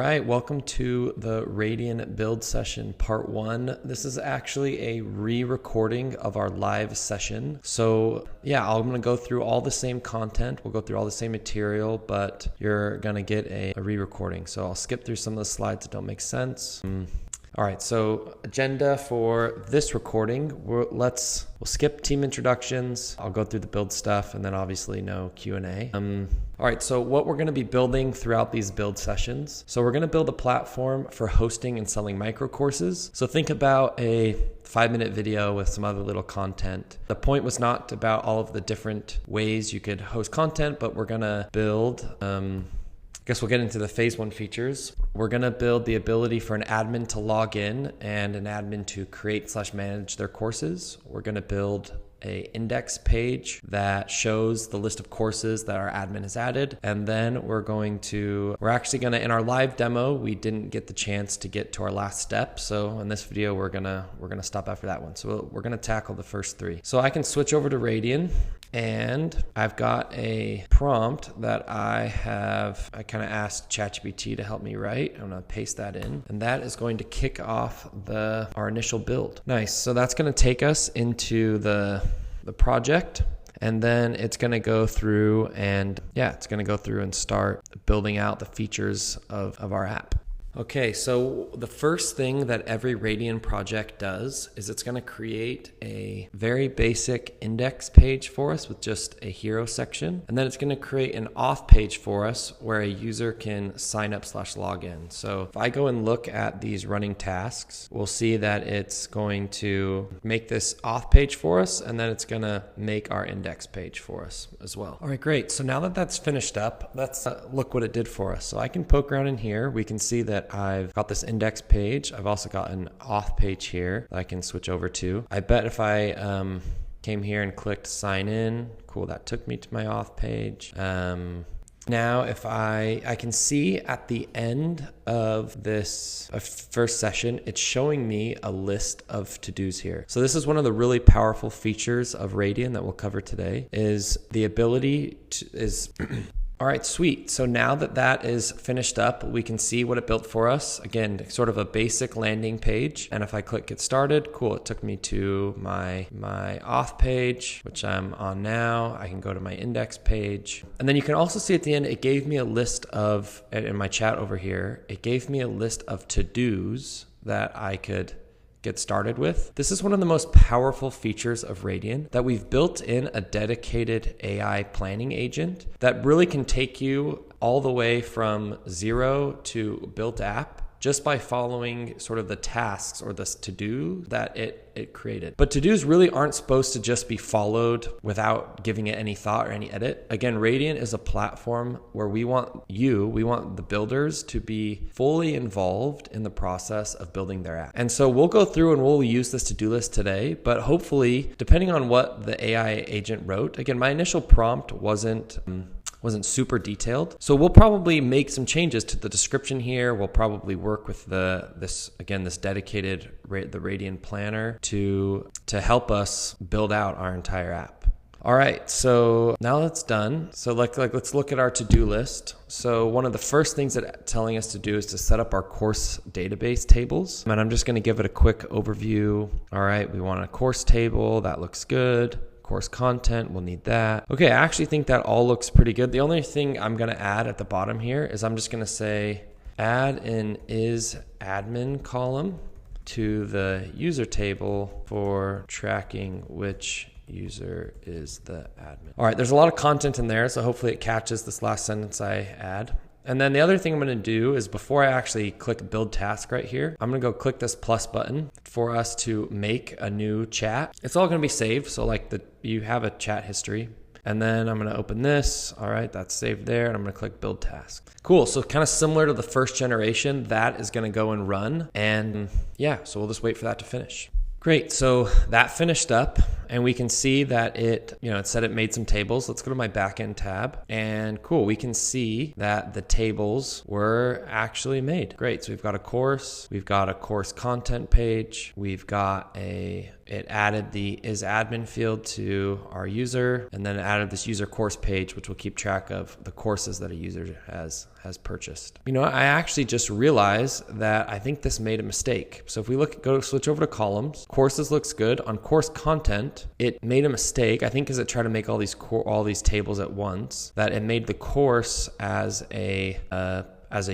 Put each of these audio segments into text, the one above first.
right, welcome to the Raydian build session part 1. This is actually a re-recording of our live session. So yeah, I'm going to go through all the same content. We'll go through all the same material, but you're going to get a re-recording. So I'll skip through some of the slides that don't make sense. All right, so agenda for this recording, we'll skip team introductions. I'll go through the build stuff and then obviously no Q&A. All right, so what we're gonna be building throughout these build sessions. So we're gonna build a platform for hosting and selling micro courses. So think about a 5-minute video with some other little content. The point was not about all of the different ways you could host content, but we're gonna build, I guess we'll get into the phase 1 features. We're gonna build the ability for an admin to log in and an admin to create/manage their courses. We're gonna build an index page that shows the list of courses that our admin has added. And then we're actually gonna, in our live demo, we didn't get the chance to get to our last step. So in this video, we're gonna stop after that one. So we're gonna tackle the first 3. So I can switch over to Raydian. And I've got a prompt that I kind of asked ChatGPT to help me write. I'm gonna paste that in, and that is going to kick off our initial build. Nice, so that's gonna take us into the project, and then it's gonna go through and start building out the features of our app. Okay, so the first thing that every Raydian project does is it's going to create a very basic index page for us with just a hero section. And then it's going to create an auth page for us where a user can sign up/login. So if I go and look at these running tasks, we'll see that it's going to make this auth page for us, and then it's going to make our index page for us as well. All right, great. So now that that's finished up, let's look what it did for us. So I can poke around in here. We can see that I've got this index page. I've also got an auth page here that I can switch over to. I bet if I came here and clicked sign in, cool, that took me to my auth page. Now if I can see at the end of this first session, it's showing me a list of to-dos here. So this is one of the really powerful features of Raydian that we'll cover today, is the ability All right, sweet. So now that that is finished up, we can see what it built for us. Again, sort of a basic landing page. And if I click get started, cool, it took me to my auth page, which I'm on now. I can go to my index page. And then you can also see at the end, it gave me a list of, in my chat over here, it gave me a list of to-dos that I could get started with. This is one of the most powerful features of Raydian, that we've built in a dedicated AI planning agent that really can take you all the way from 0 to built app just by following sort of the tasks or the to-do that it created. But to-dos really aren't supposed to just be followed without giving it any thought or any edit. Again, Raydian is a platform where we want the builders to be fully involved in the process of building their app. And so we'll go through and we'll use this to-do list today, but hopefully, depending on what the AI agent wrote, again, my initial prompt wasn't super detailed. So we'll probably make some changes to the description here. We'll probably work with this dedicated the Raydian planner to help us build out our entire app. All right, so now that's done. So let's look at our to-do list. So one of the first things that it's telling us to do is to set up our course database tables. And I'm just gonna give it a quick overview. All right, we want a course table, that looks good. Course content, we'll need that. Okay, I actually think that all looks pretty good. The only thing I'm gonna add at the bottom here is I'm just gonna say add an is admin column to the user table for tracking which user is the admin. All right, there's a lot of content in there, so hopefully it catches this last sentence I add. And then the other thing I'm going to do is before I actually click build task right here, I'm going to go click this plus button for us to make a new chat. It's all going to be saved. So you have a chat history. And then I'm going to open this. All right, that's saved there. And I'm going to click build task. Cool. So kind of similar to the first generation, that is going to go and run. And yeah, so we'll just wait for that to finish. Great, so that finished up, And we can see that it said it made some tables. Let's go to my backend tab, and cool, we can see that the tables were actually made. Great. So we've got a course, we've got a course content page, we've got it added the is admin field to our user, and then it added this user course page, which will keep track of the courses that a user has purchased. I actually just realized that I think this made a mistake. So if we switch over to columns, courses looks good. On course content, it made a mistake, I think, because it tried to make all these tables at once, that it made the course as a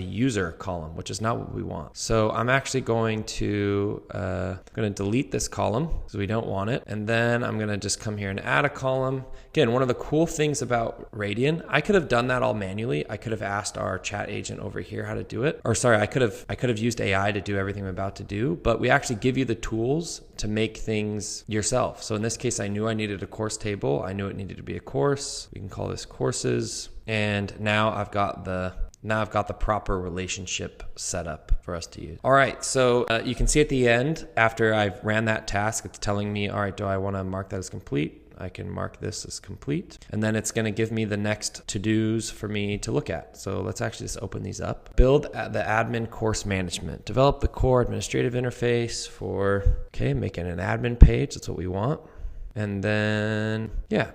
user column, which is not what we want. So I'm actually going to delete this column because we don't want it. And then I'm going to just come here and add a column. Again, one of the cool things about Raydian, I could have done that all manually. I could have asked our chat agent over here how to do it. Or sorry, I could have used AI to do everything I'm about to do, but we actually give you the tools to make things yourself. So in this case, I knew I needed a course table. I knew it needed to be a course. We can call this courses. And now I've got the proper relationship set up for us to use. All right, so you can see at the end, after I've ran that task, it's telling me, all right, do I want to mark that as complete? I can mark this as complete. And then it's going to give me the next to-dos for me to look at. So let's actually just open these up. Build the admin course management. Develop the core administrative interface for, making an admin page. That's what we want. And then,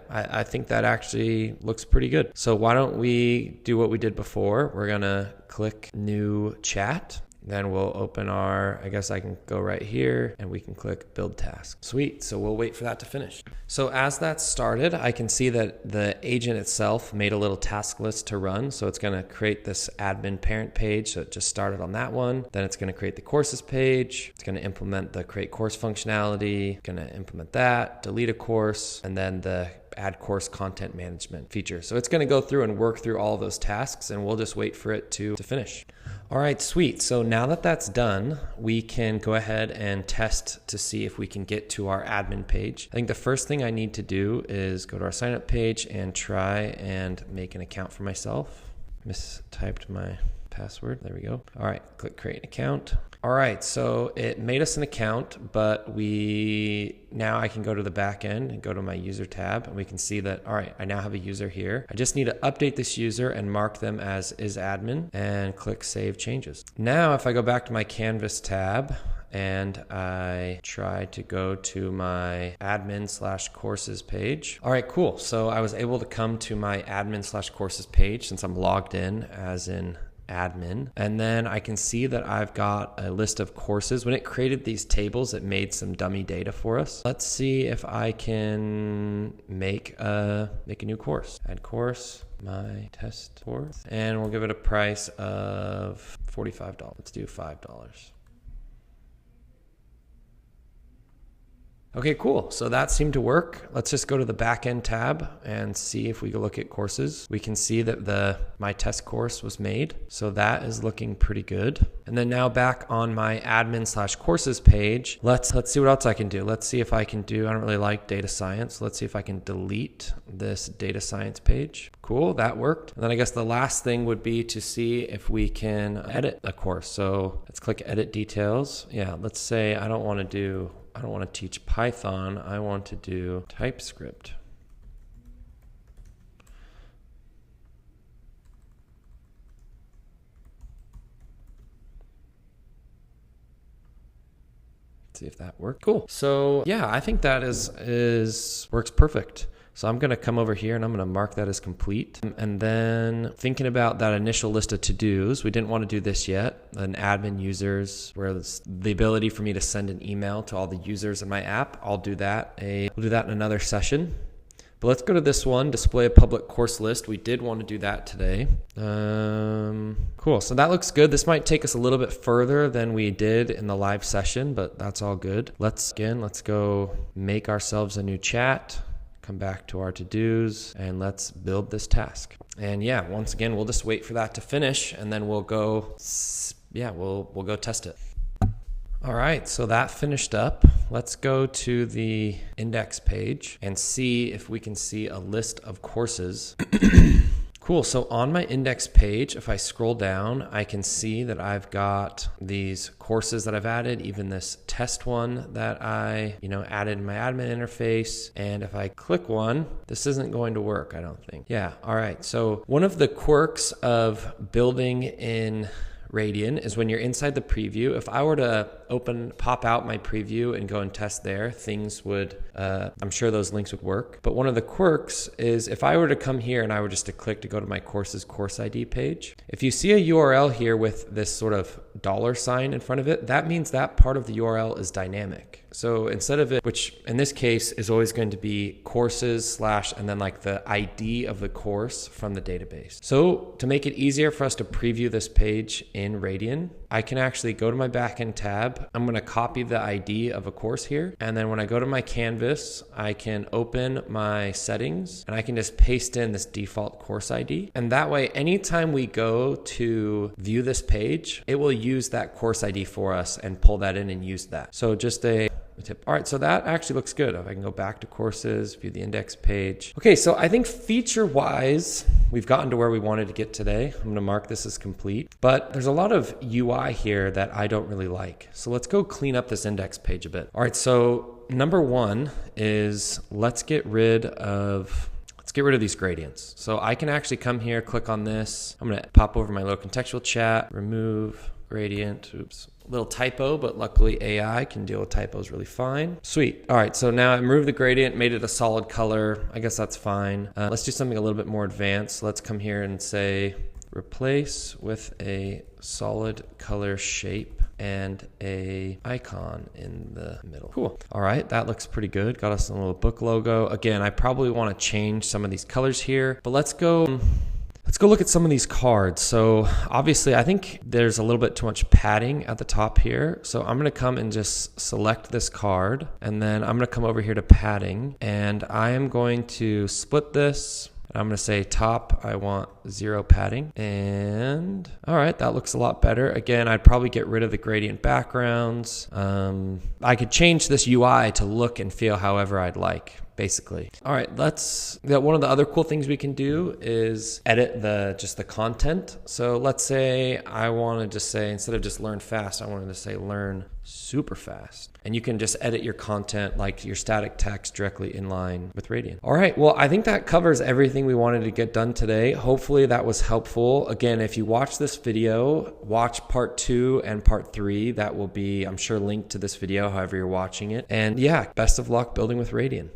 I think that actually looks pretty good. So why don't we do what we did before? We're going to click new chat. Then we'll open I guess I can go right here and we can click build task. Sweet. So we'll wait for that to finish. So as that started, I can see that the agent itself made a little task list to run. So it's going to create this admin parent page. So it just started on that one. Then it's going to create the courses page. It's going to implement the create course functionality. Going to implement that, delete a course, and then the add course content management feature. So it's going to go through and work through all of those tasks, and we'll just wait for it to finish. All right, sweet. So now that that's done, we can go ahead and test to see if we can get to our admin page. I think the first thing I need to do is go to our sign up page and try and make an account for myself. Mistyped my password. There we go. All right, click create an account. All right, so it made us an account, but now I can go to the back end and go to my user tab, and we can see that, all right, I now have a user here. I just need to update this user and mark them as is admin and click save changes. Now, if I go back to my Canvas tab and I try to go to my admin/courses page. All right, cool. So I was able to come to my admin/courses page since I'm logged in as in admin. And then I can see that I've got a list of courses. When it created these tables, it made some dummy data for us. Let's see if I can make a new course. Add course, my test course, and we'll give it a price of $45. Let's do $5. Okay, cool. So that seemed to work. Let's just go to the backend tab and see if we can look at courses. We can see that my test course was made. So that is looking pretty good. And then now back on my admin/courses page, let's see what else I can do. Let's see if I can I don't really like data science. Let's see if I can delete this data science page. Cool, that worked. And then I guess the last thing would be to see if we can edit a course. So let's click edit details. Yeah, let's say I don't want to teach Python. I want to do TypeScript. See if that worked. Cool. So yeah, I think that works perfect. So I'm going to come over here and I'm going to mark that as complete. And then thinking about that initial list of to-dos, we didn't want to do this yet. An admin users, where the ability for me to send an email to all the users in my app. I'll do that. We'll do that in another session. But let's go to this one, display a public course list. We did want to do that today. Cool, so that looks good. This might take us a little bit further than we did in the live session, but that's all good. Let's go make ourselves a new chat. Come back to our to-dos and let's build this task. And yeah, once again, we'll just wait for that to finish and then we'll go test it. All right, so that finished up. Let's go to the index page and see if we can see a list of courses. Cool. So on my index page, if I scroll down, I can see that I've got these courses that I've added, even this test one that I, added in my admin interface. And if I click one, this isn't going to work, I don't think. Yeah. All right. So one of the quirks of building in Raydian is when you're inside the preview. If I were to pop out my preview and go and test there, things would, I'm sure those links would work. But one of the quirks is if I were to come here and I were just to click to go to my courses course ID page, if you see a URL here with this sort of $sign in front of it, that means that part of the URL is dynamic. So instead of it, which in this case is always going to be courses / and then like the ID of the course from the database. So to make it easier for us to preview this page in Raydian, I can actually go to my backend tab. I'm going to copy the ID of a course here. And then when I go to my canvas, I can open my settings and I can just paste in this default course ID. And that way, anytime we go to view this page, it will use that course ID for us and pull that in and use that. So just a tip. All right, so that actually looks good. If I can go back to courses, view the index page. Okay, so I think feature-wise, we've gotten to where we wanted to get today. I'm gonna mark this as complete, but there's a lot of UI here that I don't really like. So let's go clean up this index page a bit. All right, so number one is let's get rid of these gradients. So I can actually come here, click on this. I'm gonna pop over my little contextual chat, remove gradient, oops. Little typo, but luckily AI can deal with typos really fine. Sweet. All right, so now I removed the gradient, made it a solid color. I guess that's fine. Let's do something a little bit more advanced. Let's come here and say replace with a solid color shape and a icon in the middle. Cool. All right, that looks pretty good. Got us a little book logo. Again, I probably want to change some of these colors here, but let's go look at some of these cards. So obviously I think there's a little bit too much padding at the top here. So I'm gonna come and just select this card, and then I'm gonna come over here to padding, and I am going to split this. I'm gonna say top, I want 0 padding. And all right, that looks a lot better. Again, I'd probably get rid of the gradient backgrounds. I could change this UI to look and feel however I'd like, basically. All right, one of the other cool things we can do is edit just the content. So let's say I wanted to say, instead of just learn fast, I wanted to say learn super fast. And you can just edit your content, like your static text, directly in line with Raydian. All right, well, I think that covers everything we wanted to get done today. Hopefully that was helpful. Again, if you watch this video, watch part 2 and part 3. That will be, I'm sure, linked to this video, however you're watching it. And yeah, best of luck building with Raydian.